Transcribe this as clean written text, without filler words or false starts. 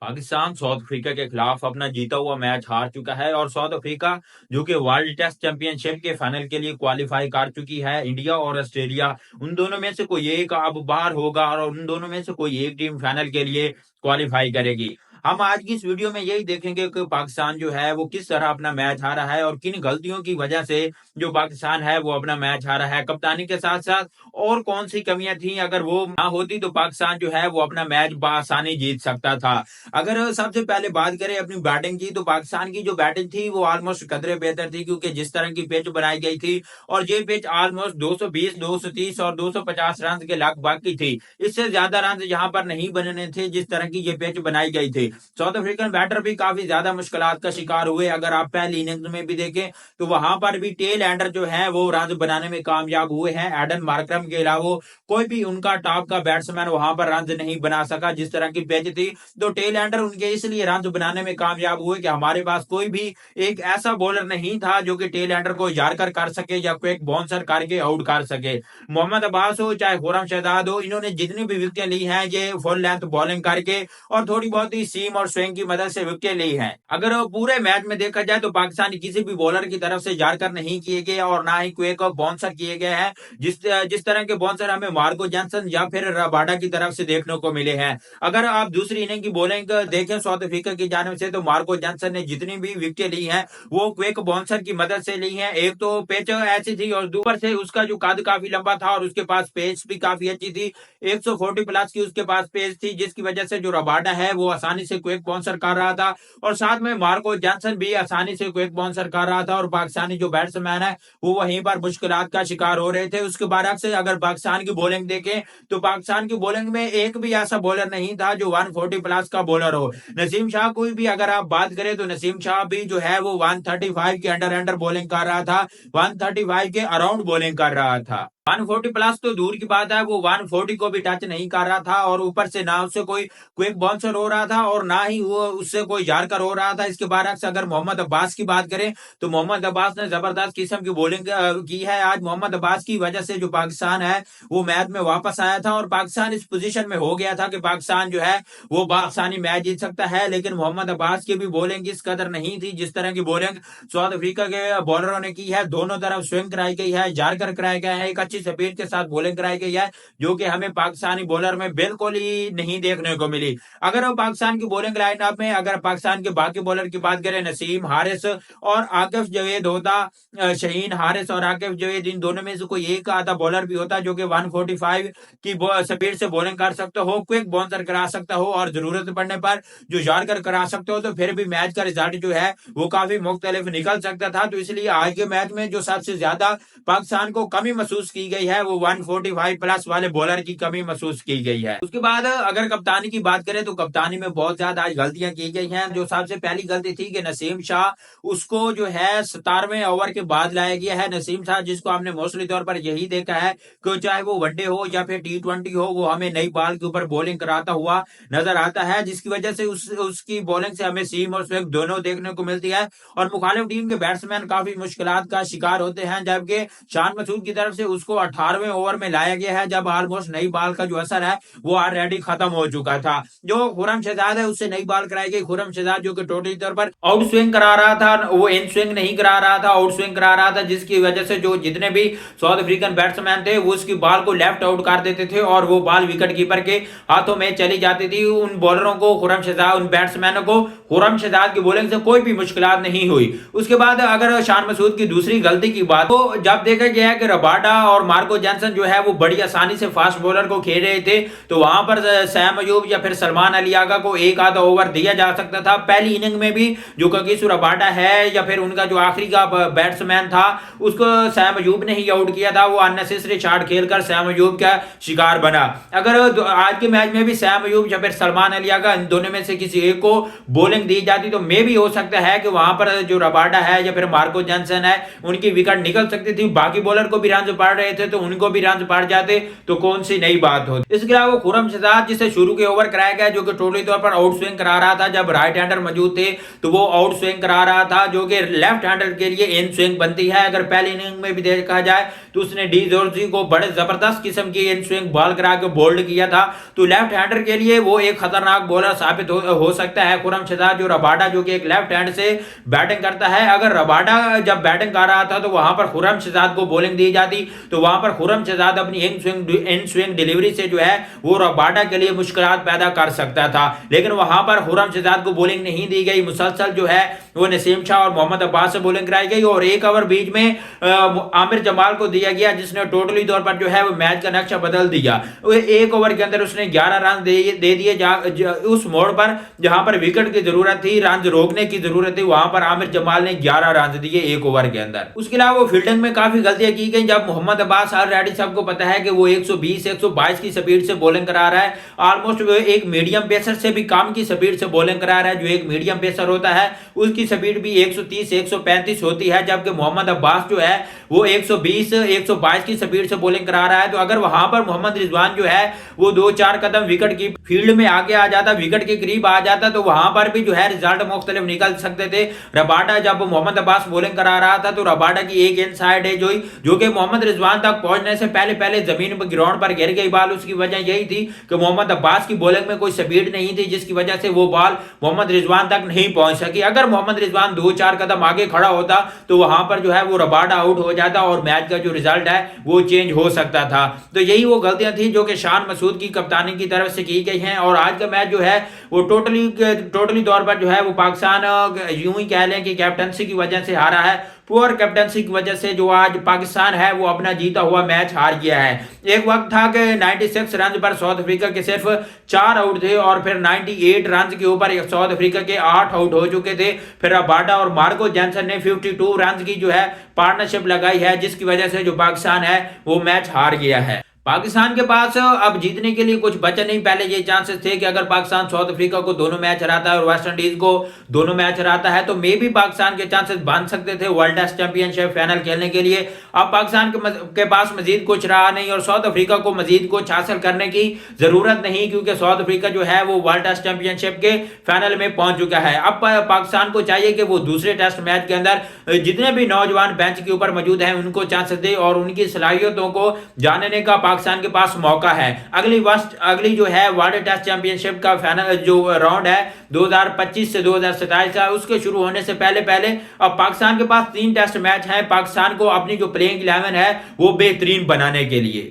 Pakistan south Africa के खिलाफ अपना जीता हुआ मैच हार चुका है और साउथ अफ्रीका जो कि वर्ल्ड टेस्ट चैंपियनशिप के फाइनल के लिए क्वालिफाई कर चुकी है। इंडिया और ऑस्ट्रेलिया उन दोनों में से कोई एक अब बाहर होगा और उन दोनों में से कोई एक टीम फाइनल के लिए क्वालिफाई करेगी। हम आज की इस वीडियो में यही देखेंगे कि पाकिस्तान जो है वो किस तरह अपना मैच हारा है और किन गलतियों की वजह से जो पाकिस्तान है वो अपना मैच हारा है। कप्तानी के साथ साथ और कौन सी कमियां थी, अगर वो ना होती तो पाकिस्तान जो है वो अपना मैच बआसानी जीत सकता था। अगर सबसे पहले बात करें अपनी बैटिंग की, तो पाकिस्तान की जो बैटिंग थी वो ऑलमोस्ट कदरे बेहतर थी, क्योंकि जिस तरह की पिच बनाई गई थी और ये पिच ऑलमोस्ट 220, 230 और 250 रन के लगभग की थी। इससे ज्यादा रन यहाँ पर नहीं बनने थे जिस तरह की ये पिच बनाई गई थी। साउथ अफ्रीकन बैटर भी काफी ज्यादा मुश्किलात का शिकार हुए। अगर आप पहली इनिंग्स में भी देखें तो वहां पर भी टेल एंडर जो है वो रन बनाने में कामयाब हुए हैं। एडन मार्करम के अलावा कोई भी उनका टॉप का बैट्समैन वहां पर रन नहीं बना सका जिस तरह की पिच थी। तो टेल एंडर उनके इसलिए रन बनाने में कामयाब हुए कि हमारे पास कोई भी एक ऐसा बॉलर नहीं था जो कि टेल एंडर को यार्कर कर सके या क्विक बाउंसर करके आउट कर सके। मोहम्मद अब्बास हो चाहे खुरम शहजाद हो, इन्होंने जितनी भी विकेटें ली हैं ये फुल लेंथ बॉलिंग करके और थोड़ी बहुत ही सीम और स्विंग की मदद से विकेटें ली हैं। अगर पूरे मैच में देखा जाए तो पाकिस्तान किसी भी बॉलर की तरफ से यार्कर नहीं किए गए और ना ही क्विक बाउंसर किए गए हैं। जिस जिस तरह के बाउंसर हमें मार्को जॉनसन या फिर रबाडा की तरफ से देखने को मिले हैं। अगर आप दूसरी इनिंग की बॉलिंग देखें साउथ अफ्रीका की जानिब से, तो मार्को जॉनसन ने जितनी भी विकेटें ली हैं वो क्विक बाउंसर की मदद से ली हैं। एक तो पिच ऐसी थी और ऊपर से उसका जो कद काफी लंबा था और उसके पास पेस भी काफी अच्छी थी। 140 प्लस की उसके पास पेस थी, जिसकी वजह से जो रबाडा है वो आसानी से क्विक बाउंसर कर रहा था और साथ में मार्को जॉनसन भी आसानी से क्विक बाउंसर कर रहा था और पाकिस्तानी जो बैट्समैन है वो वहीं पर मुश्किलात का शिकार हो रहे थे। उसके बाद से अगर पाकिस्तान की बॉलिंग देखें तो पाकिस्तान की बॉलिंग में एक भी ऐसा बॉलर नहीं था जो 140 प्लस का बॉलर हो। नसीम शाह कोई भी अगर आप बात करें तो नसीम शाह भी जो है वो 135 के अंडर अंडर बॉलिंग कर रहा था, 135 के अराउंड बॉलिंग कर रहा था। 140 प्लस तो दूर की बात है, वो 140 को भी टच नहीं कर रहा था और ऊपर से ना उससे कोई क्विक बाउंसर हो रहा था और ना ही वो उससे कोई यार्कर हो रहा था। इसके बाद से अगर मोहम्मद अब्बास की बात करें तो मोहम्मद अब्बास ने जबरदस्त किस्म की बॉलिंग की है। आज मोहम्मद अब्बास की वजह से जो पाकिस्तान है वो मैच में वापस आया था और पाकिस्तान इस पोजीशन में हो गया था कि पाकिस्तान जो है वो बासानी मैच जीत सकता है। लेकिन मोहम्मद अब्बास की भी बॉलिंग इस कदर नहीं थी जिस तरह की बॉलिंग साउथ अफ्रीका के बॉलरों ने की है। दोनों तरफ स्विंग कराई गई है, यार्कर कराया गया है, एक अच्छी स्पीड के साथ बॉलिंग कराई गई है जो कि हमें पाकिस्तानी बॉलर में बिल्कुल ही नहीं देखने को मिली। अगर हम पाकिस्तान की बॉलिंग लाइनअप में अगर पाकिस्तान के बाकी बॉलर की बात करें, नसीम हारिस और आकिफ जवेद होता, शहीन हारिस और आकिफ जवेद, इन दोनों में से कोई एक आधा बॉलर भी होता जो कि 145 की स्पीड से बॉलिंग कर सकता हो, क्विक बाउंसर करा सकता हो और जरूरत पड़ने पर जो यार्कर करा सकते हो, तो फिर भी मैच का रिजल्ट जो है वो काफी मुख्तलिफ निकल सकता था। तो इसलिए आज के मैच में जो सबसे ज्यादा पाकिस्तान को कमी महसूस की गई है वो 145 प्लस वाले बॉलर की कमी महसूस की गई है। उसके बाद अगर कप्तानी की बात करें तो कप्तानी में बहुत ज्यादा आज गलतियां की गई हैं। जो सबसे पहली गलती थी कि नसीम शाह उसको जो है 17वें ओवर के बाद लाया गया है। नसीम शाह जिसको हमने मोस्टली तौर पर यही देखा है कि चाहे वो वनडे हो या फिर T20 हो, वो हमें नई बॉल के ऊपर बॉलिंग कराता हुआ नजर आता है, जिसकी वजह से उसकी बॉलिंग से हमें सीम और स्विंग दोनों देखने को मिलती है और मुखालिफ टीम के बैट्समैन काफी मुश्किलात का शिकार होते हैं। जबकि शान मसूद की तरफ से उसको 18वें ओवर में लाया गया है जब ऑलमोस्ट नई बॉल का जो असर है वो ऑलरेडी खत्म हो चुका था। जो खुरम शहजाद है उससे नई बॉल कराई गई। खुरम शहजाद जो कि टोटली तौर पर आउट स्विंग करा रहा था, वो इन स्विंग नहीं करा रहा था, आउट स्विंग करा रहा था, जिसकी वजह से जो जितने भी साउथ अफ्रीकन बैट्समैन थे वो उसकी बॉल को लेफ्ट आउट कर देते थे और वो बॉल विकेट कीपर के हाथों में चली जाती थी। उन बॉलरों को खुरम शहजाद, उन बैट्समैनों को खुरम शहजाद की बॉलिंग से कोई भी मुश्किलात नहीं हुई। उसके बाद अगर शान मसूद की दूसरी गलती की बात, तो जब देखा गया है कि रबाडा और मार्को जॉनसन जो है वो बड़ी आसानी से फास्ट बॉलर को खेल रहे थे, तो वहां पर सैम अयूब या फिर सलमान अली आगा को एक आधा ओवर दिया जा सकता था। पहली इनिंग में भी जो कगिसो रबाडा है या फिर उनका जो आखिरी का बैट्समैन था उसको सैम अयूब ने ही आउट किया था। वो अननेसेसरी शॉट खेलकर सैम अयूब का शिकार बना। अगर आज के मैच में भी सैम अयूब या फिर सलमान अली आगा, इन दोनों में से किसी एक को बॉलिंग दी जाती तो मे भी हो सकता है कि वहां पर जो रबाडा है या फिर मार्को जॉनसन है उनकी विकेट निकल सकती थी। बाकी बॉलर को भी रन पड़ रहे रहे थे तो उनको भी रन पड़ जाते तो कौन सी नई बात होती। इसके अलावा खुरमशहजाद जिसे शुरू के ओवर कराया गया जो कि टोटली तौर पर आउट स्विंग करा रहा था, जब राइट हैंडर मौजूद थे तो वो आउट स्विंग करा रहा था, जो कि लेफ्ट हैंडर के लिए इन स्विंग बनती है। अगर पहली इनिंग में भी देखा जाए तो उसने डी जॉर्जी को बड़े जबरदस्त किस्म की इन स्विंग बॉल करा के बोल्ड किया था, तो लेफ्ट हैंडर के लिए वो एक खतरनाक बॉलर साबित हो सकता है खुरमशहजाद। जो रबाडा जो कि एक लेफ्ट हैंड से बैटिंग करता है, अगर रबाडा जब बैटिंग कर रहा था तो वहां पर खुरमशहजाद को बॉलिंग दी जाती तो वहां पर खुरमशहजाद अपनी इन स्विंग डिलीवरी से जो है वो रबाडा के लिए मुश्किलात पैदा कर सकता था, लेकिन वहां पर खुरमशहजाद को बॉलिंग नहीं दी गई। मुसलसल जो है वो नसीम शाह और मोहम्मद अब्बास से बॉलिंग कराई गई और एक ओवर बीच में आमिर जमाल को दिया गया, जिसने टोटली तौर पर जो है वो मैच का नक्शा बदल दिया। एक ओवर के अंदर उसने 11 रन दे दिए उस मोड़ पर जहां पर विकेट की जरूरत थी, रन रोकने की जरूरत थी, वहां पर आमिर जमाल ने 11 रन दिए एक ओवर के अंदर। उसके अलावा वो फील्डिंग में काफी गलतियां की गई, जब मोहम्मद अब्बास ऑलरेडी सबको पता है कि वो 120-122 की स्पीड से बॉलिंग करा रहा है, ऑलमोस्ट वो एक मीडियम पेसर से भी कम की स्पीड से बॉलिंग करा रहा है। जो एक मीडियम पेसर होता है उसकी स्पीड भी 130-135 होती है, जबकि मोहम्मद अब्बास जो है वो 120-122 की स्पीड से बॉलिंग करा रहा है। तो अगर वहां पर मोहम्मद रिजवान जो है वो 2-4 कदम विकेट की फील्ड में आगे आ जाता, विकेट के करीब आ जाता, तो वहां पर भी जो है रिजल्ट मुख्तलिफ निकल सकते थे। रबाडा जब मोहम्मद अब्बास बॉलिंग करा रहा था तो रबाडा की एक इनसाइड है जो कि मोहम्मद रिजवान तक पहुंचने से पहले जमीन पर ग्राउंड पर गिर गई बॉल। उसकी वजह यही थी कि मोहम्मद अब्बास की बॉलिंग में कोई स्पीड नहीं थी, जिसकी वजह से वो बॉल मोहम्मद रिजवान तक नहीं पहुंच सकी। अगर मोहम्मद रिजवान 2-4 कदम आगे खड़ा होता तो वहां पर जो है वो रबाडा आउट हो जाता और मैच का जो रिजल्ट है वो चेंज हो सकता था। तो यही वो गलतियां थी जो कि शान मसूद की कप्तानी की तरफ से की गई हैं और आज का मैच जो है वो टोटली तौर पर जो है वो पाकिस्तान यूं ही कह लें कि कैप्टनसी की वजह से हारा है। पुअर कैप्टनसी की वजह से जो आज पाकिस्तान है वो अपना जीता हुआ मैच हार गया है। एक वक्त था कि 96 रन पर साउथ अफ्रीका के सिर्फ 4 आउट थे और फिर 98 रन के ऊपर साउथ अफ्रीका के 8 आउट हो चुके थे। फिर रबाडा और मार्को जॉनसन ने 52 रन की जो है पार्टनरशिप लगाई है, जिसकी वजह से जो पाकिस्तान है वो मैच हार गया है। पाकिस्तान के पास अब जीतने के लिए कुछ बचा नहीं। पहले ये चांसेस थे कि अगर पाकिस्तान साउथ अफ्रीका को दोनों मैच हराता है और वेस्ट इंडीज को दोनों मैच हराता है तो मे भी पाकिस्तान के चांसेस बन सकते थे वर्ल्ड टेस्ट चैंपियनशिप फाइनल खेलने के लिए। अब पाकिस्तान के पास मजीद कुछ रहा नहीं और साउथ अफ्रीका को मजीद कुछ हासिल करने की जरूरत नहीं, क्योंकि साउथ अफ्रीका जो है वो वर्ल्ड टेस्ट चैंपियनशिप के फाइनल में पहुंच चुका है। अब पाकिस्तान को चाहिए कि वो दूसरे टेस्ट मैच के अंदर जितने भी नौजवान बेंच के ऊपर मौजूद हैं उनको चांसेस दे और उनकी सलाहियतों को जानने का पाकिस्तान के पास मौका है। अगली जो है वर्ल्ड टेस्ट चैंपियनशिप का फाइनल जो राउंड है 2025 से 2027 का, उसके शुरू होने से पहले अब पाकिस्तान के पास 3 टेस्ट मैच हैं पाकिस्तान को अपनी जो प्लेइंग 11 है वो बेहतरीन बनाने के लिए।